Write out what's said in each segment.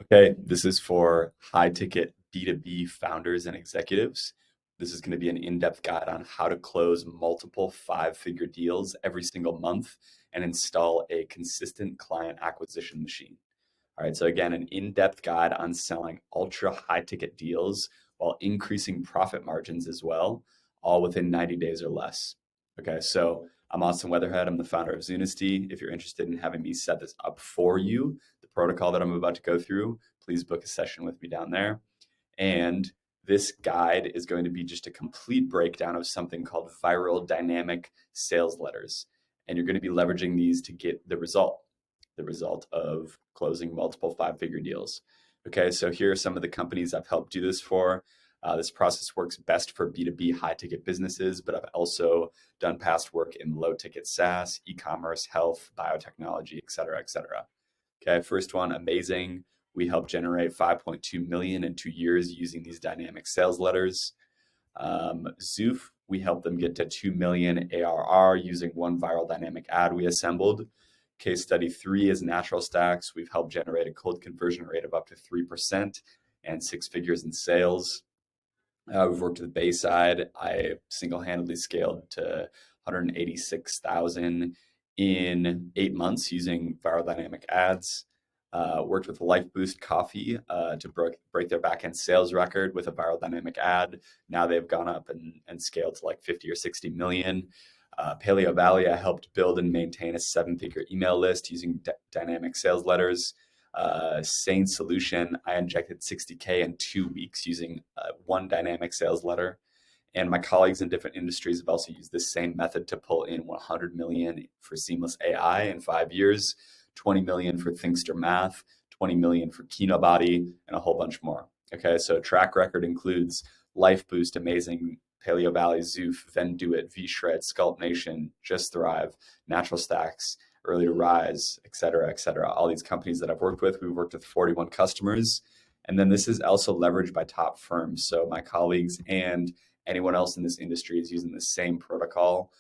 Okay, this is for high ticket B2B founders and executives. This is going to be an in-depth guide on how to close multiple five-figure deals every single month and install a consistent client acquisition machine. All right, so again, an in-depth guide on selling ultra high ticket deals while increasing profit margins as well, all within 90 days or less. Okay, so I'm Austin Weatherhead. I'm the founder of Zunesty. If you're interested in having me set this up for you, the protocol that I'm about to go through, please book a session with me down there. And this guide is going to be just a complete breakdown of something called viral dynamic sales letters. And you're going to be leveraging these to get the result of closing multiple five-figure deals. Okay, so here are some of the companies I've helped do this for. This process works best for B2B high ticket businesses, but I've also done past work in low ticket SaaS, e-commerce, health, biotechnology, et cetera, et cetera. Okay, first one, amazing. We helped generate 5.2 million in 2 years using these dynamic sales letters. Zoof, we helped them get to 2 million ARR using one viral dynamic ad we assembled. Case study 3 is Natural Stacks. We've helped generate a cold conversion rate of up to 3% and six figures in sales. We've worked with Bayside. I single-handedly scaled to 186,000 in 8 months using viral dynamic ads. Worked with Life Boost Coffee to break their back-end sales record with a viral dynamic ad. Now they've gone up and scaled to like 50 or 60 million. Paleo Valley, I helped build and maintain a seven-figure email list using dynamic sales letters. Sane Solution, I injected 60K in 2 weeks using one dynamic sales letter. And my colleagues in different industries have also used this same method to pull in 100 million for Seamless AI in 5 years, 20 million for Thinkster Math, 20 million for Kinobody, and a whole bunch more. Okay, so track record includes Life Boost, Amazing, Paleo Valley, Zoof, Venduit, VShred, Sculpt Nation, Just Thrive, Natural Stacks, Early to Rise, et cetera, et cetera. All these companies that I've worked with, we've worked with 41 customers. And then this is also leveraged by top firms. So my colleagues and anyone else in this industry is using the same protocol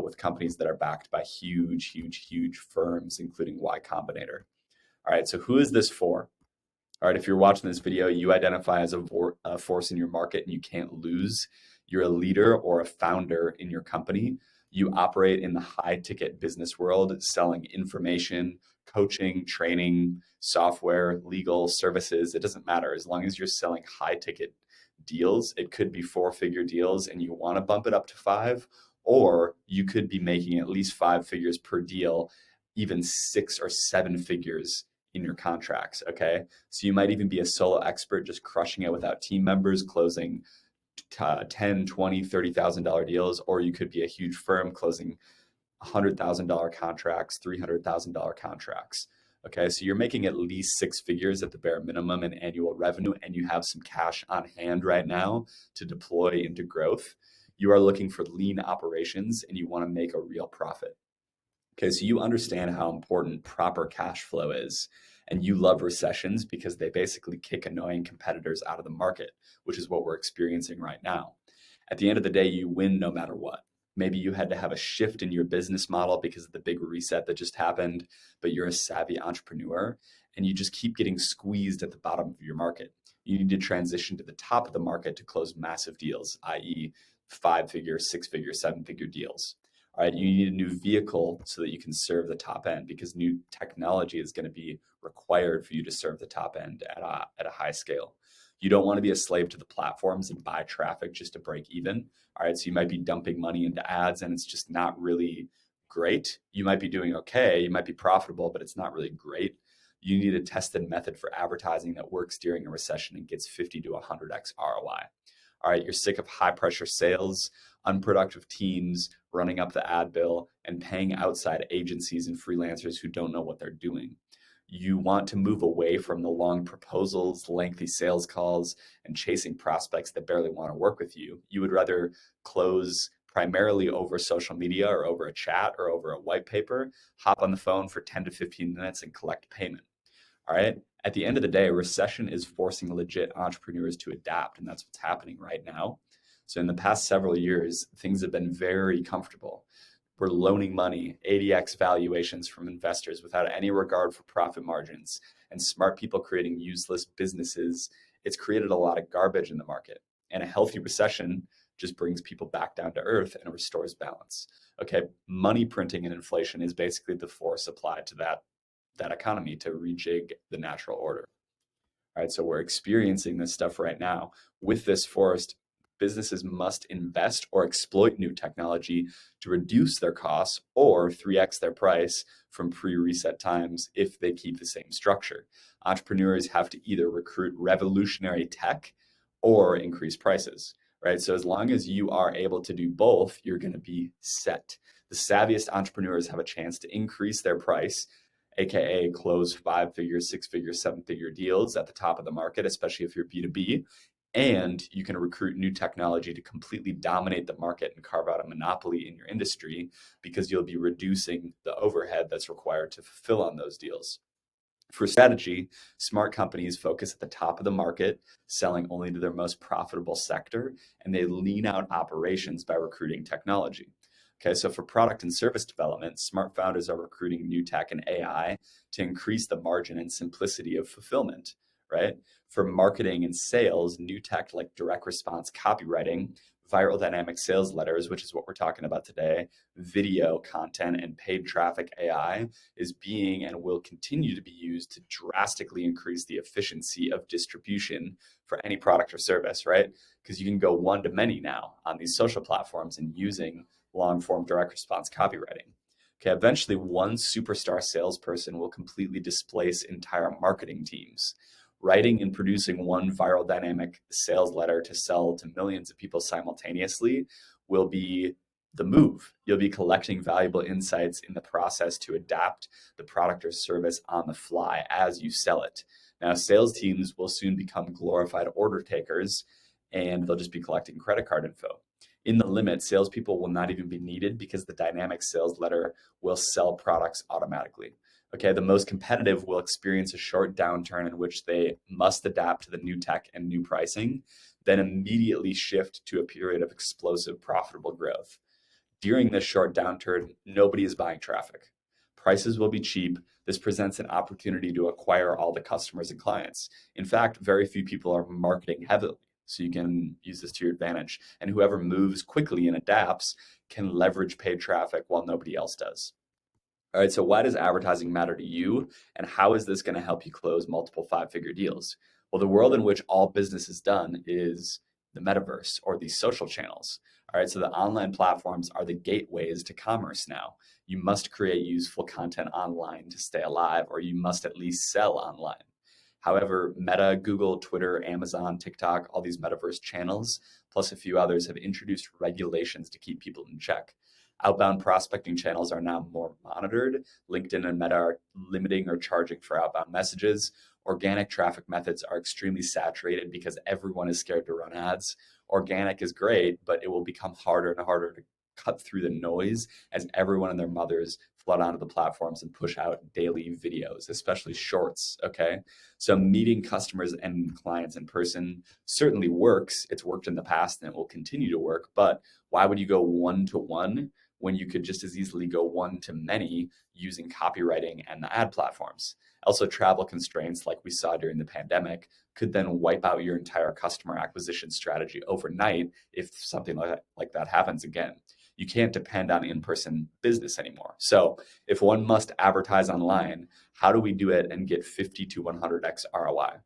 with companies that are backed by huge, huge, huge firms, including Y Combinator. All right, so who is this for? All right, if you're watching this video, you identify as a force in your market and you can't lose. You're a leader or a founder in your company. You operate in the high ticket business world, selling information, coaching, training, software, legal services. It doesn't matter. As long as you're selling high ticket deals, it could be four-figure deals and you want to bump it up to five, or you could be making at least five figures per deal, even six or seven figures in your contracts. Okay. So you might even be a solo expert just crushing it without team members, closing 10, 20, $30,000 deals, or you could be a huge firm closing $100,000 contracts, $300,000 contracts. Okay, so you're making at least six figures at the bare minimum in annual revenue, and you have some cash on hand right now to deploy into growth. You are looking for lean operations and you want to make a real profit. Okay, so you understand how important proper cash flow is, and you love recessions because they basically kick annoying competitors out of the market, which is what we're experiencing right now. At the end of the day, you win no matter what. Maybe you had to have a shift in your business model because of the big reset that just happened, but you're a savvy entrepreneur and you just keep getting squeezed at the bottom of your market. You need to transition to the top of the market to close massive deals, i.e., five-figure, six-figure, seven-figure deals. All right, you need a new vehicle so that you can serve the top end because new technology is going to be required for you to serve the top end at a high scale. You don't want to be a slave to the platforms and buy traffic just to break even. All right, so you might be dumping money into ads and it's just not really great. You might be doing okay, you might be profitable, but it's not really great. You need a tested method for advertising that works during a recession and gets 50 to 100x ROI. All right, you're sick of high pressure sales, unproductive teams, running up the ad bill, and paying outside agencies and freelancers who don't know what they're doing. You want to move away from the long proposals, lengthy sales calls, and chasing prospects that barely want to work with you. You would rather close primarily over social media or over a chat or over a white paper, hop on the phone for 10 to 15 minutes and collect payment. All right. At the end of the day, recession is forcing legit entrepreneurs to adapt, and that's what's happening right now. So in the past several years, things have been very comfortable. We're loaning money, 80x valuations from investors without any regard for profit margins. and smart people creating useless businesses, it's created a lot of garbage in the market. And a healthy recession just brings people back down to earth and restores balance. Okay, money printing and inflation is basically the force applied to that economy to rejig the natural order. All right, so we're experiencing this stuff right now. With this forced, businesses must invest or exploit new technology to reduce their costs or 3x their price from pre-reset times if they keep the same structure. Entrepreneurs have to either recruit revolutionary tech or increase prices, right? So as long as you are able to do both, you're going to be set. The savviest entrepreneurs have a chance to increase their price, aka close 5-figure, 6-figure, 7-figure deals at the top of the market, especially if you're B2B. And you can recruit new technology to completely dominate the market and carve out a monopoly in your industry because you'll be reducing the overhead that's required to fulfill on those deals. For strategy, smart companies focus at the top of the market, selling only to their most profitable sector, and they lean out operations by recruiting technology. Okay, so for product and service development, smart founders are recruiting new tech and AI to increase the margin and simplicity of fulfillment, right? For marketing and sales, new tech like direct response copywriting, viral dynamic sales letters, which is what we're talking about today, video content, and paid traffic AI is being and will continue to be used to drastically increase the efficiency of distribution for any product or service, right? Because you can go one to many now on these social platforms and using long form direct response copywriting. Okay, eventually one superstar salesperson will completely displace entire marketing teams. Writing and producing one viral dynamic sales letter to sell to millions of people simultaneously will be the move. You'll be collecting valuable insights in the process to adapt the product or service on the fly as you sell it. Now, sales teams will soon become glorified order takers, and they'll just be collecting credit card info. In the limit, salespeople will not even be needed because the dynamic sales letter will sell products automatically. Okay, the most competitive will experience a short downturn in which they must adapt to the new tech and new pricing, then immediately shift to a period of explosive profitable growth. During this short downturn, nobody is buying traffic. Prices will be cheap. This presents an opportunity to acquire all the customers and clients. In fact, very few people are marketing heavily, so you can use this to your advantage. And whoever moves quickly and adapts can leverage paid traffic while nobody else does. All right, so why does advertising matter to you? And how is this going to help you close multiple 5-figure deals? Well, the world in which all business is done is the metaverse or these social channels. All right, so the online platforms are the gateways to commerce now. You must create useful content online to stay alive, or you must at least sell online. However, Meta, Google, Twitter, Amazon, TikTok, all these metaverse channels, plus a few others, have introduced regulations to keep people in check. Outbound prospecting channels are now more monitored. LinkedIn and Meta are limiting or charging for outbound messages. Organic traffic methods are extremely saturated because everyone is scared to run ads. Organic is great, but it will become harder and harder to cut through the noise as everyone and their mothers flood onto the platforms and push out daily videos, especially shorts, okay? So meeting customers and clients in person certainly works. It's worked in the past and it will continue to work, but why would you go one-to-one when you could just as easily go one to many using copywriting and the ad platforms? Also, travel constraints like we saw during the pandemic could then wipe out your entire customer acquisition strategy overnight if something like that happens again. You can't depend on in-person business anymore. So if one must advertise online, how do we do it and get 50 to 100x ROI?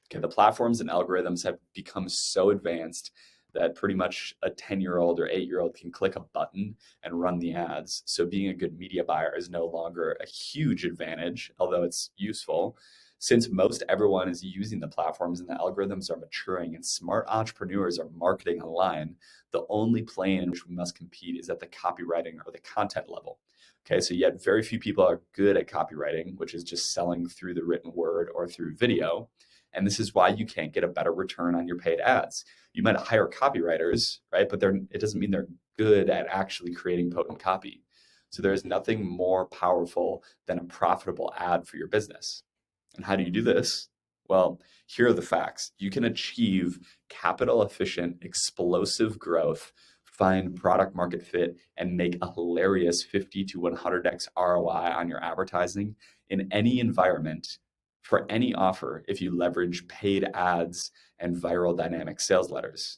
Okay, the platforms and algorithms have become so advanced that pretty much a 10-year-old or 8-year-old can click a button and run the ads. So being a good media buyer is no longer a huge advantage, although it's useful. Since most everyone is using the platforms and the algorithms are maturing and smart entrepreneurs are marketing online, the only plane in which we must compete is at the copywriting or the content level. Okay, so yet very few people are good at copywriting, which is just selling through the written word or through video. And this is why you can't get a better return on your paid ads. You might hire copywriters, right? But it doesn't mean they're good at actually creating potent copy. So there is nothing more powerful than a profitable ad for your business. And how do you do this? Well, here are the facts. You can achieve capital efficient, explosive growth, find product market fit, and make a hilarious 50 to 100x ROI on your advertising in any environment for any offer if you leverage paid ads and viral dynamic sales letters.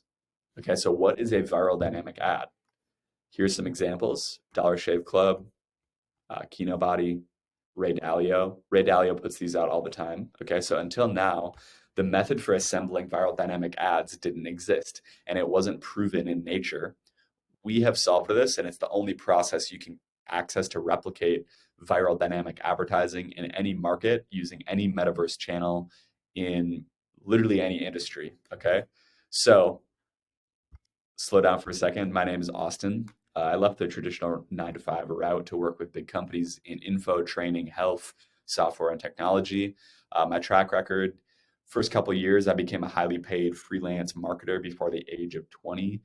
Okay, so what is a viral dynamic ad? Here's some examples: Dollar Shave Club, Kino Body, Ray Dalio. Ray Dalio puts these out all the time. Okay, so until now, the method for assembling viral dynamic ads didn't exist, and it wasn't proven in nature. We have solved this, and it's the only process you can access to replicate viral dynamic advertising in any market using any metaverse channel in literally any industry. Okay, so slow down for a second. My name is Austin. I left the traditional 9 to 5 route to work with big companies in info, training, health, software, and technology. My track record: first couple of years, I became a highly paid freelance marketer before the age of 20.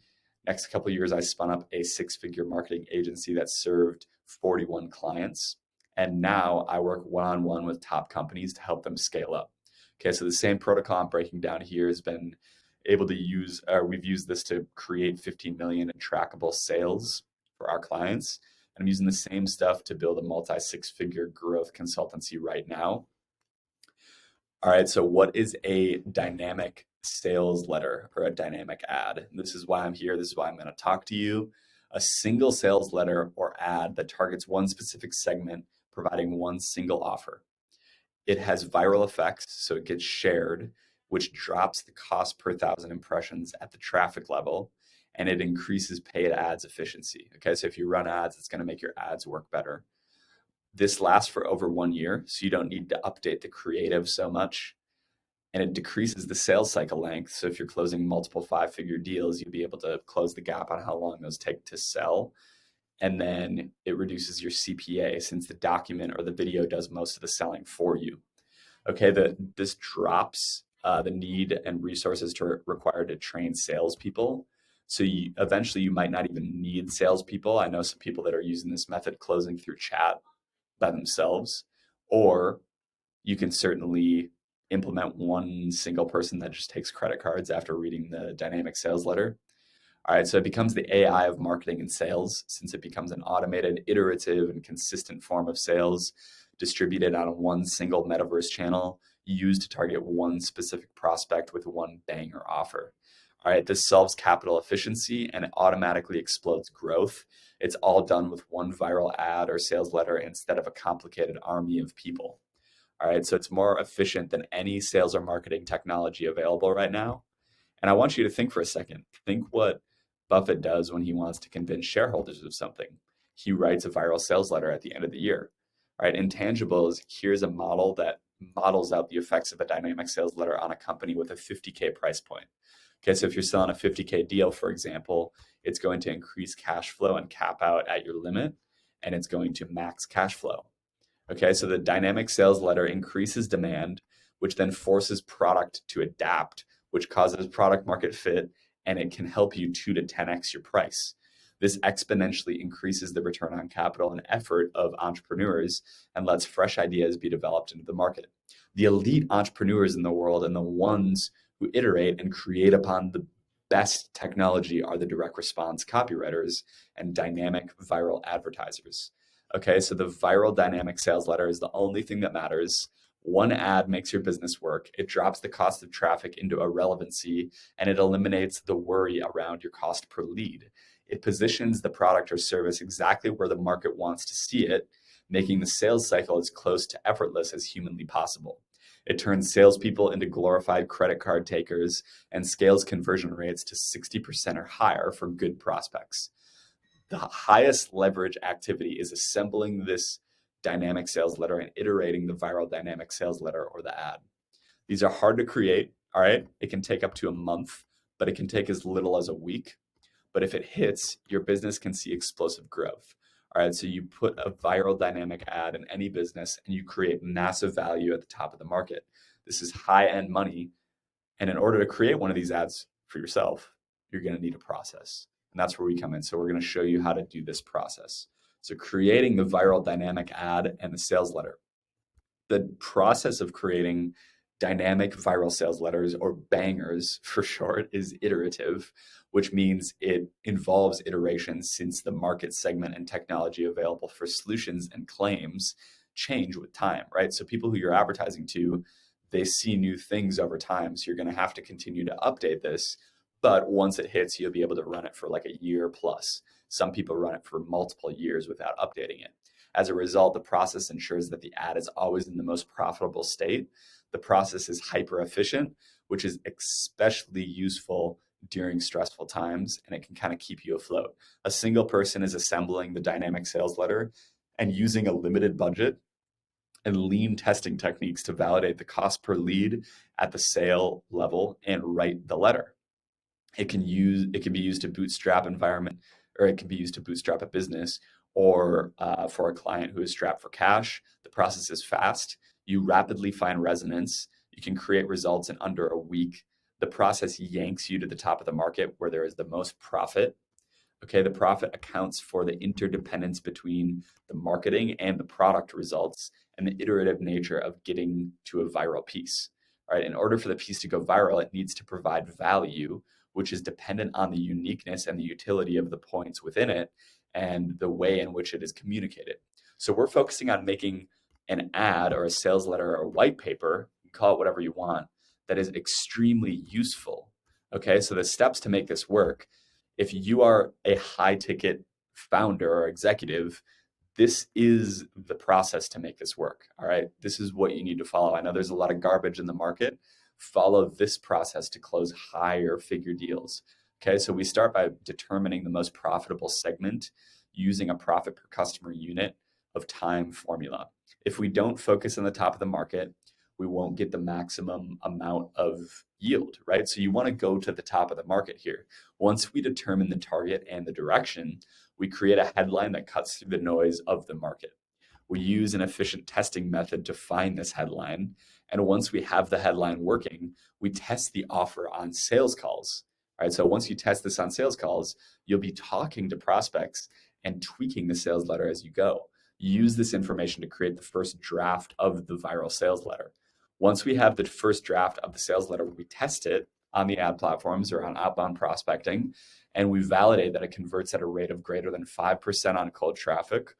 Next couple of years, I spun up a 6-figure marketing agency that served 41 clients. And now I work one-on-one with top companies to help them scale up. Okay, so the same protocol I'm breaking down here has been able to use, we've used this to create 15 million in trackable sales for our clients. And I'm using the same stuff to build a multi 6-figure growth consultancy right now. All right, so what is a dynamic sales letter or a dynamic ad? This is why I'm here. This is why I'm going to talk to you. A single sales letter or ad that targets one specific segment, providing one single offer. It has viral effects, so it gets shared, which drops the cost per 1,000 impressions at the traffic level, and it increases paid ads efficiency. Okay, so if you run ads, it's going to make your ads work better. This lasts for over 1 year, so you don't need to update the creative so much, and it decreases the sales cycle length. So if you're closing multiple 5-figure deals, you'll be able to close the gap on how long those take to sell. And then it reduces your CPA, since the document or the video does most of the selling for you. Okay, this drops the need and resources required to train salespeople. So eventually you might not even need salespeople. I know some people that are using this method closing through chat by themselves, or you can certainly implement one single person that just takes credit cards after reading the dynamic sales letter. All right, so it becomes the AI of marketing and sales, since it becomes an automated, iterative, and consistent form of sales distributed on one single metaverse channel used to target one specific prospect with one banger offer. All right, this solves capital efficiency and it automatically explodes growth. It's all done with one viral ad or sales letter instead of a complicated army of people. All right, so it's more efficient than any sales or marketing technology available right now. And I want you to think for a second. Think what Buffett does when he wants to convince shareholders of something. He writes a viral sales letter at the end of the year. All right, intangibles: here's a model that models out the effects of a dynamic sales letter on a company with a 50K price point. Okay, so if you're selling a 50K deal, for example, it's going to increase cash flow and cap out at your limit, and it's going to max cash flow. Okay, so the dynamic sales letter increases demand, which then forces product to adapt, which causes product market fit, and it can help you 2 to 10x your price. This exponentially increases the return on capital and effort of entrepreneurs and lets fresh ideas be developed into the market. The elite entrepreneurs in the world and the ones who iterate and create upon the best technology are the direct response copywriters and dynamic viral advertisers. Okay, so the viral dynamic sales letter is the only thing that matters. One ad makes your business work. It drops the cost of traffic into irrelevancy, and it eliminates the worry around your cost per lead. It positions the product or service exactly where the market wants to see it, making the sales cycle as close to effortless as humanly possible. It turns salespeople into glorified credit card takers and scales conversion rates to 60% or higher for good prospects. The highest leverage activity is assembling this dynamic sales letter and iterating the viral dynamic sales letter or the ad. These are hard to create, all right? It can take up to a month, but it can take as little as a week. But if it hits, your business can see explosive growth. All right, so you put a viral dynamic ad in any business and you create massive value at the top of the market. This is high-end money. And in order to create one of these ads for yourself, you're going to need a process. And that's where we come in. So we're going to show you how to do this process. So creating the viral dynamic ad and the sales letter. The process of creating dynamic viral sales letters, or bangers for short, is iterative, which means it involves iteration, since the market segment and technology available for solutions and claims change with time, right? So people who you're advertising to, they see new things over time. So you're going to have to continue to update this. But once it hits, you'll be able to run it for like a year plus. Some people run it for multiple years without updating it. As a result, the process ensures that the ad is always in the most profitable state. The process is hyper efficient, which is especially useful during stressful times, and it can kind of keep you afloat. A single person is assembling the dynamic sales letter and using a limited budget and lean testing techniques to validate the cost per lead at the sale level and write the letter. It can be used to bootstrap environment, or it can be used to bootstrap a business, or for a client who is strapped for cash. The process is fast. You rapidly find resonance. You can create results in under a week. The process yanks you to the top of the market where there is the most profit. Okay, the profit accounts for the interdependence between the marketing and the product results and the iterative nature of getting to a viral piece. All right, in order for the piece to go viral, it needs to provide value, which is dependent on the uniqueness and the utility of the points within it and the way in which it is communicated. So we're focusing on making an ad or a sales letter or white paper, call it whatever you want, that is extremely useful. Okay, so the steps to make this work: if you are a high ticket founder or executive, this is the process to make this work. All right. This is what you need to follow. I know there's a lot of garbage in the market. Follow this process to close higher figure deals. Okay. So we start by determining the most profitable segment using a profit per customer unit of time formula. If we don't focus on the top of the market, we won't get the maximum amount of yield, right? So you want to go to the top of the market here. Once we determine the target and the direction, we create a headline that cuts through the noise of the market. We use an efficient testing method to find this headline. And once we have the headline working, we test the offer on sales calls. All right. So once you test this on sales calls, you'll be talking to prospects and tweaking the sales letter as you go. Use this information to create the first draft of the viral sales letter. Once we have the first draft of the sales letter, we test it on the ad platforms or on outbound prospecting, and we validate that it converts at a rate of greater than 5% on cold traffic,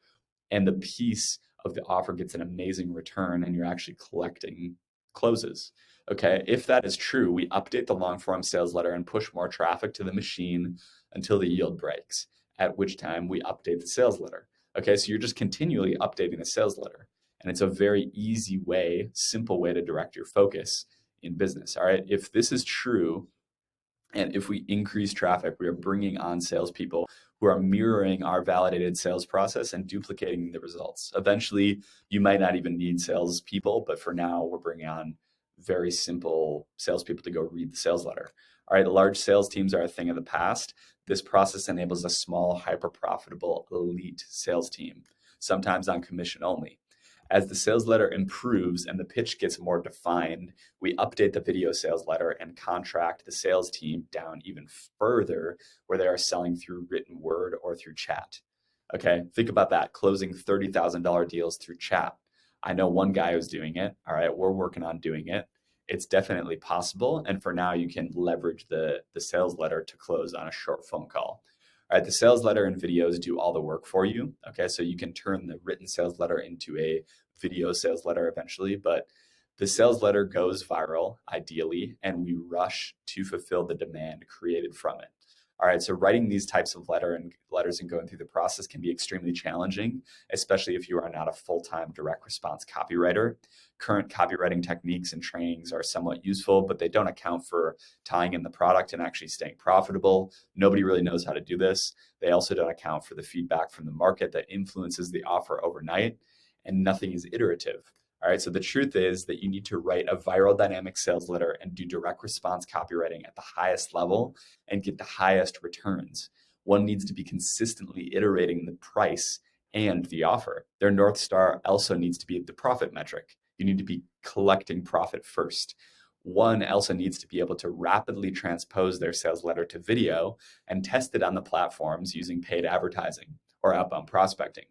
and the piece of the offer gets an amazing return, and you're actually collecting closes. Okay, if that is true, we update the long form sales letter and push more traffic to the machine until the yield breaks, at which time we update the sales letter. Okay, so you're just continually updating the sales letter. And it's a very easy way, simple way to direct your focus in business. All right. If this is true, and if we increase traffic, we are bringing on salespeople who are mirroring our validated sales process and duplicating the results. Eventually, you might not even need salespeople, but for now, we're bringing on very simple salespeople to go read the sales letter. All right. Large sales teams are a thing of the past. This process enables a small, hyper profitable elite sales team, sometimes on commission only. As the sales letter improves and the pitch gets more defined, we update the video sales letter and contract the sales team down even further where they are selling through written word or through chat. Okay, think about that, closing $30,000 deals through chat. I know one guy who's doing it. All right, we're working on doing it. It's definitely possible. And for now, you can leverage the sales letter to close on a short phone call. All right, the sales letter and videos do all the work for you. Okay, so you can turn the written sales letter into a video sales letter eventually, but the sales letter goes viral ideally, and we rush to fulfill the demand created from it. All right, so writing these types of letters and going through the process can be extremely challenging, especially if you are not a full-time direct response copywriter. Current copywriting techniques and trainings are somewhat useful, but they don't account for tying in the product and actually staying profitable. Nobody really knows how to do this. They also don't account for the feedback from the market that influences the offer overnight, and nothing is iterative. All right, so the truth is that you need to write a viral dynamic sales letter and do direct response copywriting at the highest level and get the highest returns. One needs to be consistently iterating the price and the offer. Their North Star also needs to be the profit metric. You need to be collecting profit first. One also needs to be able to rapidly transpose their sales letter to video and test it on the platforms using paid advertising or outbound prospecting,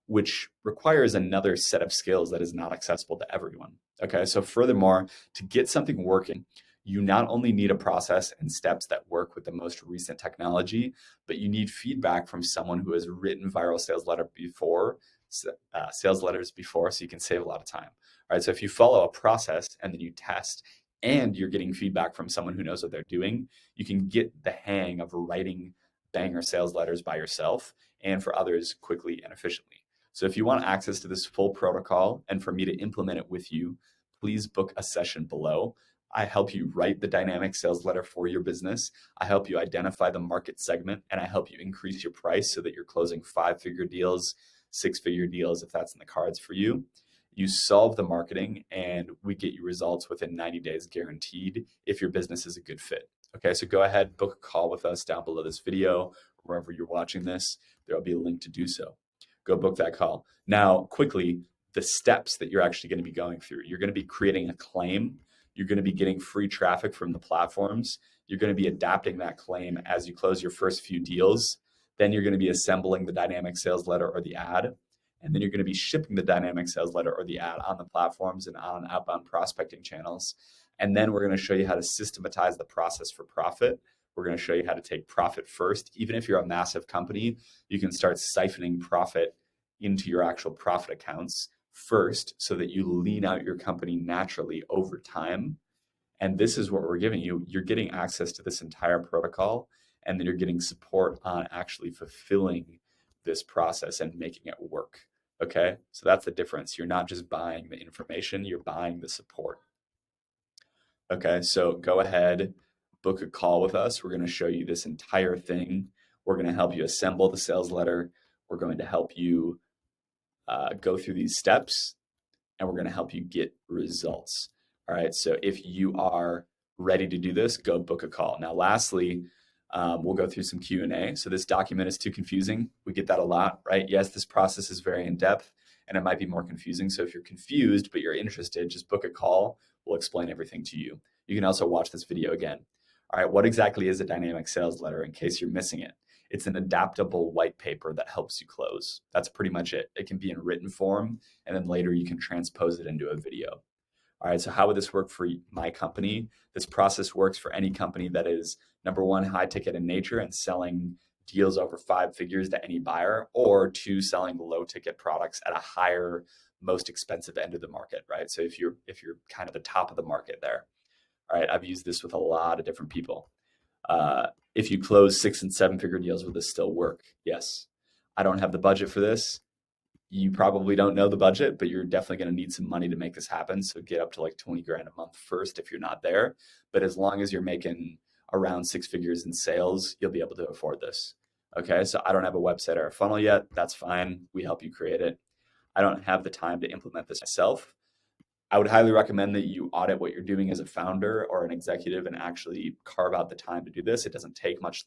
which requires another set of skills that is not accessible to everyone. Okay, so furthermore, to get something working, you not only need a process and steps that work with the most recent technology, but you need feedback from someone who has written viral sales letter before sales letters before, so you can save a lot of time. All right, so if you follow a process and then you test and you're getting feedback from someone who knows what they're doing, you can get the hang of writing banger sales letters by yourself and for others quickly and efficiently. So if you want access to this full protocol and for me to implement it with you, please book a session below. I help you write the dynamic sales letter for your business. I help you identify the market segment, and I help you increase your price so that you're closing 5-figure deals, 6-figure deals, if that's in the cards for you. You solve the marketing, and we get you results within 90 days guaranteed if your business is a good fit. Okay, so go ahead, book a call with us down below this video, wherever you're watching this. There'll be a link to do so. Go book that call. Now, quickly, the steps that you're actually going to be going through. You're going to be creating a claim. You're going to be getting free traffic from the platforms. You're going to be adapting that claim as you close your first few deals. Then you're going to be assembling the dynamic sales letter or the ad. And then you're going to be shipping the dynamic sales letter or the ad on the platforms and on outbound prospecting channels. And then we're going to show you how to systematize the process for profit. We're going to show you how to take profit first. Even if you're a massive company, you can start siphoning profit into your actual profit accounts first so that you lean out your company naturally over time. And this is what we're giving you. You're getting access to this entire protocol, and then you're getting support on actually fulfilling this process and making it work. Okay, so that's the difference. You're not just buying the information, you're buying the support. Okay, so go ahead, book a call with us. We're going to show you this entire thing. We're going to help you assemble the sales letter. We're going to help you go through these steps, and we're going to help you get results. All right, so if you are ready to do this, go book a call. Now, lastly, we'll go through some Q&A. So this document is too confusing. We get that a lot, right? Yes, this process is very in-depth, and it might be more confusing. So if you're confused, but you're interested, just book a call. We'll explain everything to you. You can also watch this video again. All right, what exactly is a dynamic sales letter in case you're missing it? It's an adaptable white paper that helps you close. That's pretty much it. It can be in written form, and then later you can transpose it into a video. All right, so how would this work for my company? This process works for any company that is, number one, high ticket in nature and selling deals over 5 figures to any buyer, or 2, selling low ticket products at a higher, most expensive end of the market, right? So if you're kind of the top of the market there. All right, I've used this with a lot of different people. If you close 6 and 7-figure deals, will this still work? Yes. I don't have the budget for this. You probably don't know the budget, but you're definitely going to need some money to make this happen. So get up to like 20 grand a month first if you're not there. But as long as you're making around 6 figures in sales, you'll be able to afford this. Okay, so I don't have a website or a funnel yet. That's fine. We help you create it. I don't have the time to implement this myself. I would highly recommend that you audit what you're doing as a founder or an executive and actually carve out the time to do this. It doesn't take much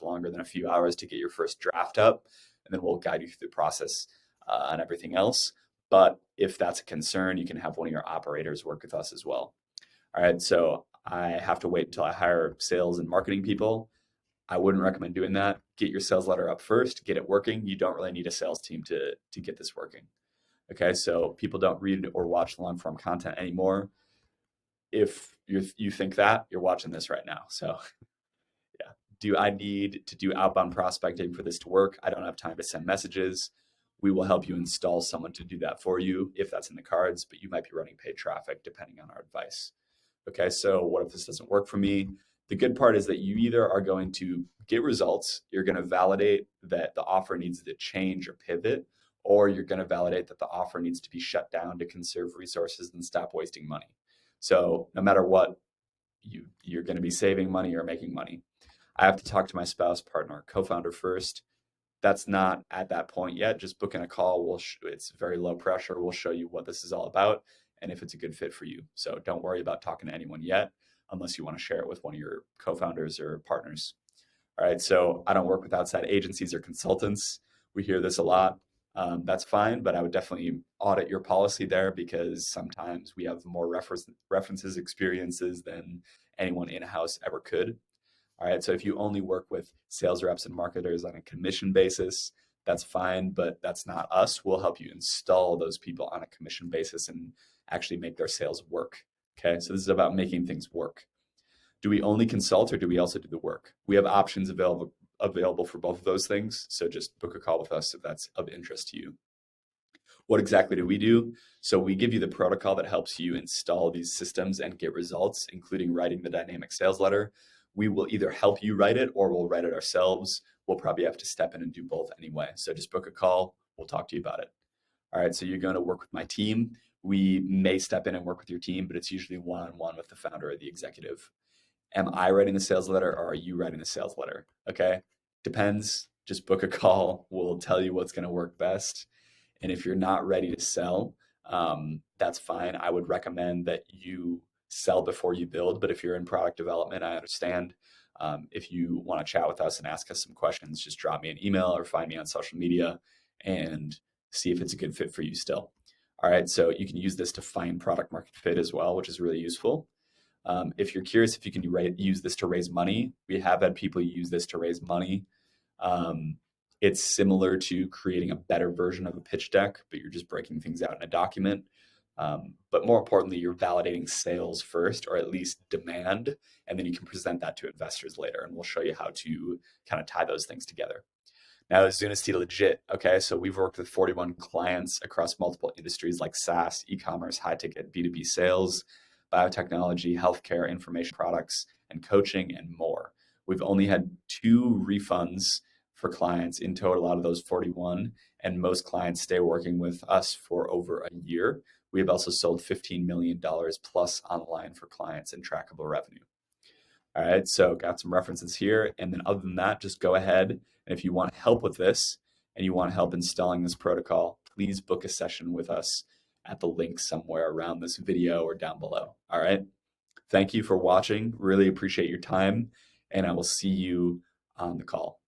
longer than a few hours to get your first draft up, and then we'll guide you through the process and everything else. But if that's a concern, you can have one of your operators work with us as well. All right, so I have to wait until I hire sales and marketing people. I wouldn't recommend doing that. Get your sales letter up first, get it working. You don't really need a sales team to get this working. Okay, so people don't read or watch long form content anymore. If you think that, you're watching this right now. So yeah, do I need to do outbound prospecting for this to work? I don't have time to send messages. We will help you install someone to do that for you if that's in the cards, but you might be running paid traffic depending on our advice. Okay, so what if this doesn't work for me? The good part is that you either are going to get results, you're going to validate that the offer needs to change or pivot, or you're going to validate that the offer needs to be shut down to conserve resources and stop wasting money. So no matter what, you're going to be saving money or making money. I have to talk to my spouse, partner, co-founder first. That's not at that point yet. Just booking a call, it's very low pressure. We'll show you what this is all about and if it's a good fit for you. So don't worry about talking to anyone yet, unless you want to share it with one of your co-founders or partners. All right, so I don't work with outside agencies or consultants. We hear this a lot. That's fine, but I would definitely audit your policy there because sometimes we have more references, experiences than anyone in-house ever could. All right, so if you only work with sales reps and marketers on a commission basis, that's fine, but that's not us. We'll help you install those people on a commission basis and actually make their sales work. Okay, so this is about making things work. Do we only consult or do we also do the work? We have options available for both of those things. So just book a call with us if that's of interest to you. What exactly do we do? So we give you the protocol that helps you install these systems and get results, including writing the dynamic sales letter. We will either help you write it or we'll write it ourselves. We'll probably have to step in and do both anyway. So just book a call. We'll talk to you about it. All right, so you're going to work with my team. We may step in and work with your team, but it's usually one-on-one with the founder or the executive. Am I writing the sales letter or are you writing the sales letter? Okay, depends. Just book a call. We'll tell you what's going to work best. And if you're not ready to sell, that's fine. I would recommend that you sell before you build. But if you're in product development, I understand. If you want to chat with us and ask us some questions, just drop me an email or find me on social media and see if it's a good fit for you still. All right, so you can use this to find product market fit as well, which is really useful. If you're curious if you can use this to raise money, we have had people use this to raise money. It's similar to creating a better version of a pitch deck, but you're just breaking things out in a document. But more importantly, you're validating sales first, or at least demand, and then you can present that to investors later. And we'll show you how to kind of tie those things together. Now, is Zunesty legit? Okay, so we've worked with 41 clients across multiple industries like SaaS, e-commerce, high-ticket B2B sales, biotechnology, healthcare, information products, and coaching, and more. We've only had 2 refunds for clients in total out of those 41, and most clients stay working with us for over a year. We have also sold $15 million plus online for clients in trackable revenue. All right, so got some references here. And then other than that, just go ahead. And if you want help with this and you want help installing this protocol, please book a session with us at the link somewhere around this video or down below. All right. Thank you for watching. Really appreciate your time. And I will see you on the call.